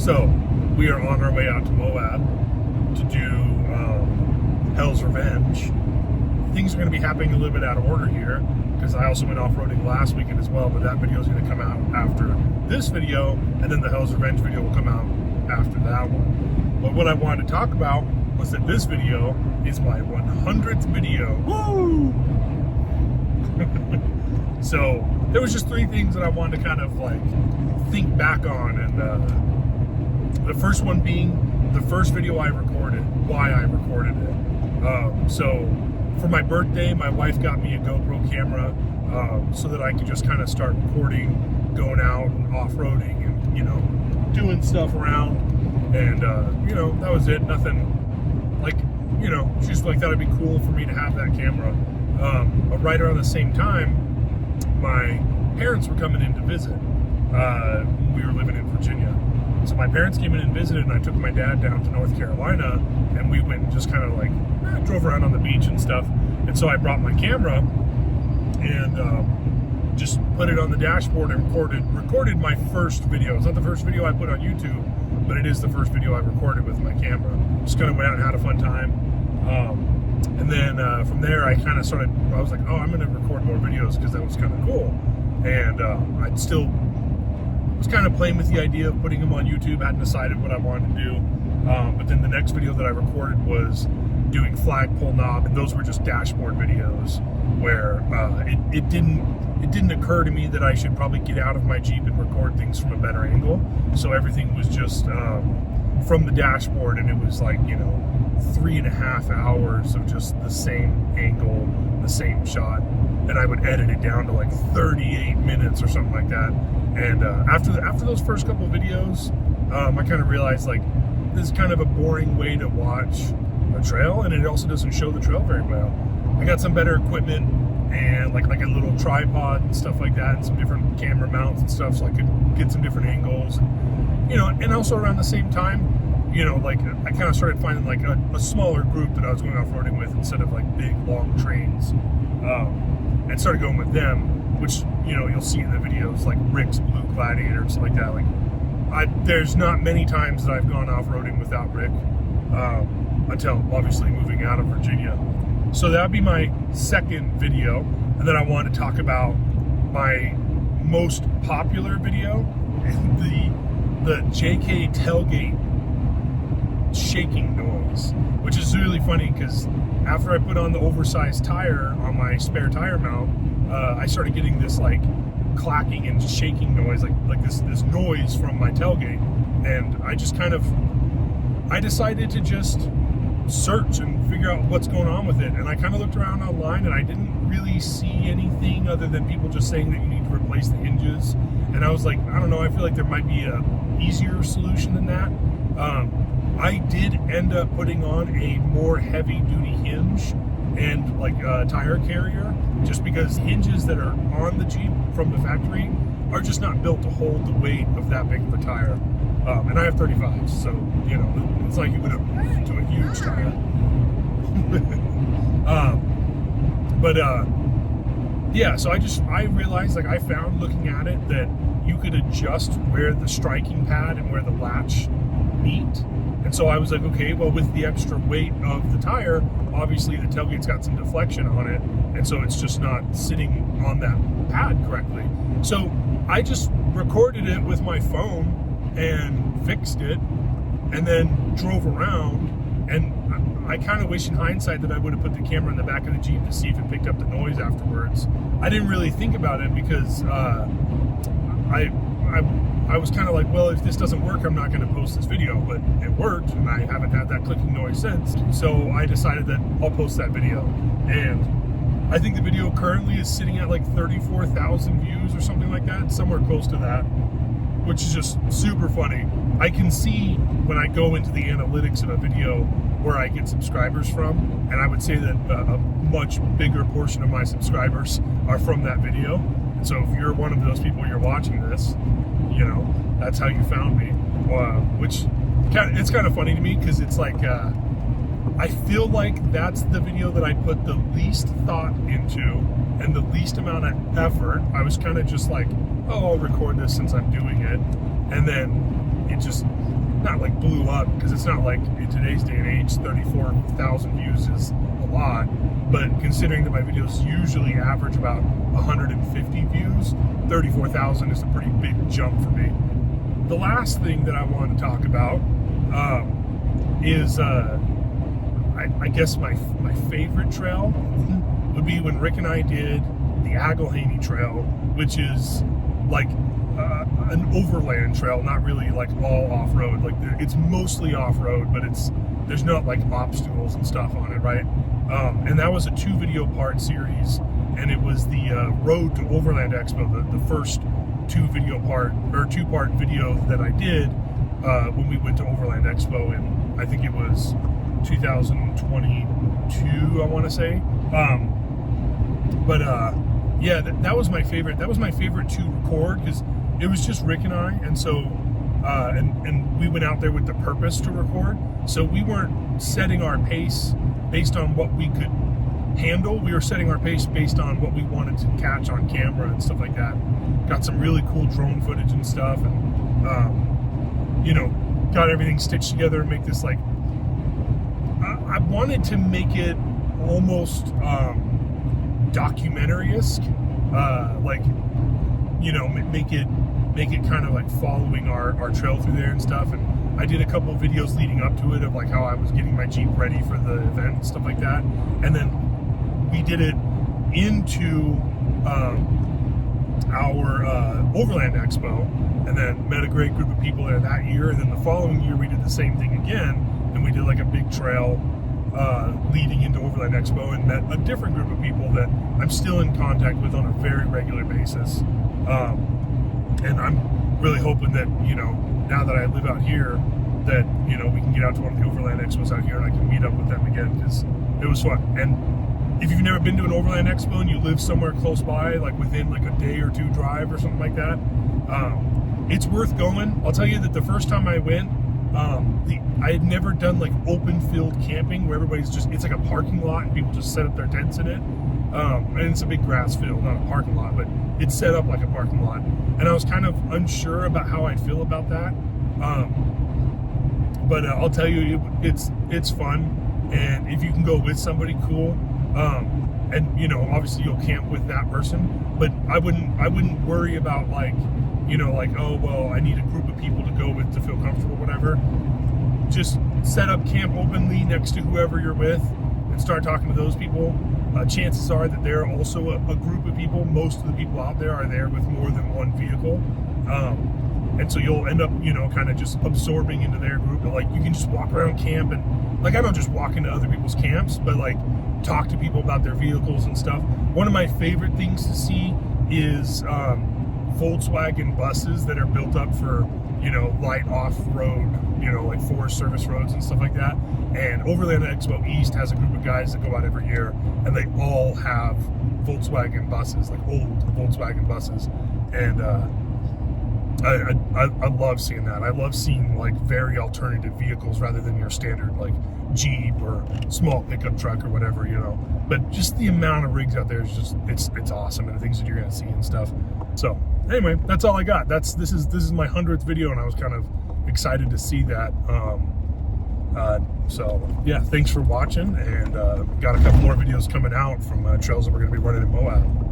So we are on our way out to Moab to do Hell's Revenge. Things are going to be happening a little bit out of order here because I also went off-roading last weekend as well, but that video is going to come out after this video, and then the Hell's Revenge video will come out after that one. But what I wanted to talk about was that this video is my 100th video. Woo! So there was just three things that I wanted to kind of like think back on, and the first one being the first video I recorded, why I recorded it. So for my birthday, my wife got me a GoPro camera so that I could just kind of start recording, going out and off-roading and, you know, doing stuff around. And, you know, that was it. Nothing like, you know, she just like thought it'd be cool for me to have that camera. But right around the same time, my parents were coming in to visit. We were living in Virginia. So my parents came in and visited, and I took my dad down to North Carolina, and we went and just kind of like drove around on the beach and stuff. And so I brought my camera and just put it on the dashboard and recorded my first video. It's not the first video I put on YouTube, but it is the first video I recorded with my camera. Just kind of went out and had a fun time. And then from there, I kind of started, I was like, oh, I'm going to record more videos because that was kind of cool. And I still was kind of playing with the idea of putting them on YouTube. Hadn't decided what I wanted to do. But then the next video that I recorded was doing flagpole knob, and those were just dashboard videos where it didn't occur to me that I should probably get out of my Jeep and record things from a better angle. So everything was just from the dashboard, and it was like, you know, 3.5 hours of just the same angle, the same shot, and I would edit it down to like 38 minutes or something like that. And after those first couple of videos, I kind of realized like this is kind of a boring way to watch a trail, and it also doesn't show the trail very well. I got some better equipment and like a little tripod and stuff like that, and some different camera mounts and stuff, so I could get some different angles. And, you know, and also around the same time, you know, like I kind of started finding like a smaller group that I was going off-roading with instead of like big long trains, and started going with them, which, you know, you'll see in the videos, like Rick's Blue Gladiator and stuff like that. Like there's not many times that I've gone off-roading without Rick, until obviously moving out of Virginia. So that would be my second video, and then I want to talk about my most popular video, the JK tailgate shaking noise, which is really funny because after I put on the oversized tire on my spare tire mount, I started getting this like clacking and shaking noise, like this noise from my tailgate, and I just kind of decided to just search and figure out what's going on with it. And I kind of looked around online, and I didn't really see anything other than people just saying that you need to replace the hinges. And I was like, I don't know, I feel like there might be a easier solution than that. I did end up putting on a more heavy-duty hinge and like a tire carrier, just because hinges that are on the Jeep from the factory are just not built to hold the weight of that big of a tire. And I have 35s, so, you know, it's like you would have to a huge tire. Yeah, so I realized, like, I found looking at it that you could adjust where the striking pad and where the latch meet. And so I was like, okay, well, with the extra weight of the tire, obviously the tailgate's got some deflection on it, and so it's just not sitting on that pad correctly. So I just recorded it with my phone and fixed it, and then drove around. And I kind of wish in hindsight that I would have put the camera in the back of the Jeep to see if it picked up the noise afterwards. I didn't really think about it because I was kind of like, well, if this doesn't work, I'm not going to post this video. But it worked, and I haven't had that clicking noise since. So I decided that I'll post that video. And I think the video currently is sitting at like 34,000 views or something like that, somewhere close to that, which is just super funny. I can see when I go into the analytics of a video where I get subscribers from, and I would say that a much bigger portion of my subscribers are from that video. And so if you're one of those people, you're watching this, you know, that's how you found me. Which it's kind of funny to me because it's like I feel like that's the video that I put the least thought into and the least amount of effort. I was kind of just like, oh, I'll record this since I'm doing it. And then it it just not like blew up, because it's not like in today's day and age 34,000 views is a lot, but considering that my videos usually average about 150 views, 34,000 is a pretty big jump for me. The last thing that I want to talk about is I guess my favorite trail would be when Rick and I did the Agglehany Trail, which is like an overland trail, not really like all off-road. Like it's mostly off-road, but there's not like obstacles and stuff on it, right? And that was a 2-video part series, and it was the Road to Overland Expo, the first 2-part video that I did when we went to Overland Expo in, I think it was 2022, I want to say. Yeah, that was my favorite. That was my favorite to record, because it was just Rick and I, and so and we went out there with the purpose to record. So we weren't setting our pace based on what we could handle. We were setting our pace based on what we wanted to catch on camera and stuff like that. Got some really cool drone footage and stuff, and you know, got everything stitched together and make this like. I wanted to make it almost documentary-esque, like, you know, make it kind of like following our trail through there and stuff. And I did a couple of videos leading up to it of like how I was getting my Jeep ready for the event and stuff like that. And then we did it into our Overland Expo, and then met a great group of people there that year. And then the following year we did the same thing again, and we did like a big trail leading into Overland Expo, and met a different group of people that I'm still in contact with on a very regular basis. And I'm really hoping that, you know, now that I live out here, that, you know, we can get out to one of the Overland Expos out here and I can meet up with them again, because it was fun. And if you've never been to an Overland Expo and you live somewhere close by, like within like a day or two drive or something like that, it's worth going. I'll tell you that the first time I went, I had never done like open field camping where everybody's just, it's like a parking lot and people just set up their tents in it. And it's a big grass field, not a parking lot, but it's set up like a parking lot. And I was kind of unsure about how I'd feel about that. But I'll tell you, it's fun. And if you can go with somebody, cool. And you know, obviously you'll camp with that person, but I wouldn't worry about like, you know, like, oh, well, I need a group of people to go with to feel comfortable, whatever. Just set up camp openly next to whoever you're with and start talking to those people. Chances are that they're also a group of people. Most of the people out there are there with more than one vehicle. And so you'll end up, you know, kind of just absorbing into their group. But like, you can just walk around camp, and like, I don't just walk into other people's camps, but like talk to people about their vehicles and stuff. One of my favorite things to see is Volkswagen buses that are built up for, you know, light off-road, you know, like Forest Service roads and stuff like that. And Overland Expo East has a group of guys that go out every year, and they all have Volkswagen buses, like old Volkswagen buses. And I love seeing that. I love seeing like very alternative vehicles rather than your standard like Jeep or small pickup truck or whatever, you know. But just the amount of rigs out there is just, it's awesome, and the things that you're gonna see and stuff. So anyway, that's all I got. This is my 100th video, and I was kind of excited to see that. So yeah, thanks for watching, and got a couple more videos coming out from trails that we're gonna be running in Moab.